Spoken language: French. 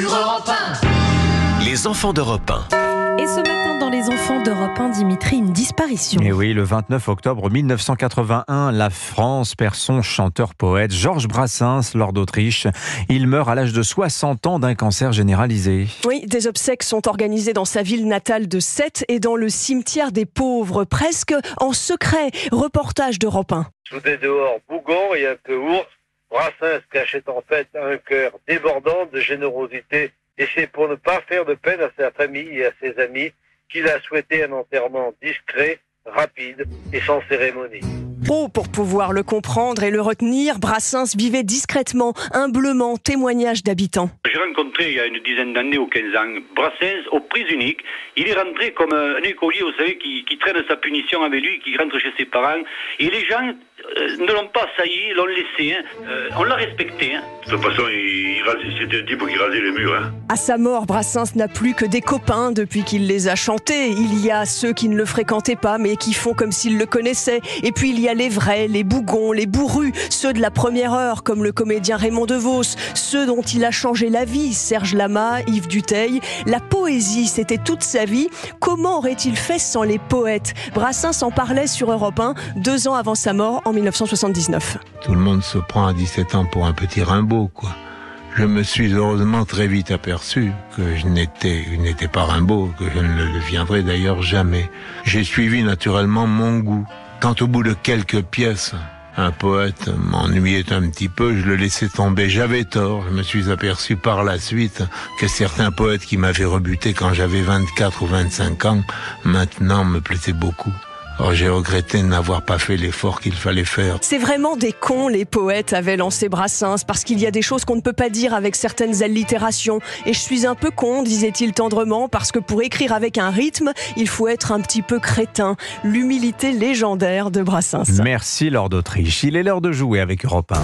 sur Europe 1. Les enfants d'Europe 1. Et ce matin, dans les enfants d'Europe 1, Dimitri, une disparition. Et oui, le 29 octobre 1981, la France perd son chanteur-poète Georges Brassens lors d'Autriche. Il meurt à l'âge de 60 ans d'un cancer généralisé. Oui, des obsèques sont organisées dans sa ville natale de Sète et dans le cimetière des pauvres, presque en secret. Reportage d'Europe 1. Sous des dehors bougons et un peu ours, Brassens cachait en fait un cœur débordant de générosité. Et c'est pour ne pas faire de peine à sa famille et à ses amis qu'il a souhaité un enterrement discret, rapide et sans cérémonie. Oh, pour pouvoir le comprendre et le retenir, Brassens vivait discrètement, humblement, témoignage d'habitants. J'ai rencontré il y a une dizaine d'années ou 15 ans Brassens aux prises uniques. Il est rentré comme un écolier, vous savez, qui traîne sa punition avec lui, qui rentre chez ses parents. Et les gens ne l'ont pas assailli, l'ont laissé, on l'a respecté. De toute façon, c'était un type qui rasait les murs. À sa mort, Brassens n'a plus que des copains depuis qu'il les a chantés. Il y a ceux qui ne le fréquentaient pas, mais qui font comme s'ils le connaissaient. Et puis il y a les vrais, les bougons, les bourrus, ceux de la première heure, comme le comédien Raymond DeVos, ceux dont il a changé la vie, Serge Lama, Yves Duteil. La poésie, c'était toute sa vie. Comment aurait-il fait sans les poètes ? Brassens en parlait sur Europe 1, 2 ans avant sa mort, en 1979. Tout le monde se prend à 17 ans pour un petit Rimbaud, quoi. Je me suis heureusement très vite aperçu que je n'étais pas Rimbaud, que je ne le deviendrai d'ailleurs jamais. J'ai suivi naturellement mon goût. Quand au bout de quelques pièces, un poète m'ennuyait un petit peu, je le laissais tomber. J'avais tort. Je me suis aperçu par la suite que certains poètes qui m'avaient rebuté quand j'avais 24 ou 25 ans, maintenant me plaisaient beaucoup. Or, j'ai regretté de n'avoir pas fait l'effort qu'il fallait faire. C'est vraiment des cons, les poètes, avait lancé Brassens, parce qu'il y a des choses qu'on ne peut pas dire avec certaines allitérations. Et je suis un peu con, disait-il tendrement, parce que pour écrire avec un rythme, il faut être un petit peu crétin. L'humilité légendaire de Brassens. Merci Lord d'Autriche. Il est l'heure de jouer avec Europe 1.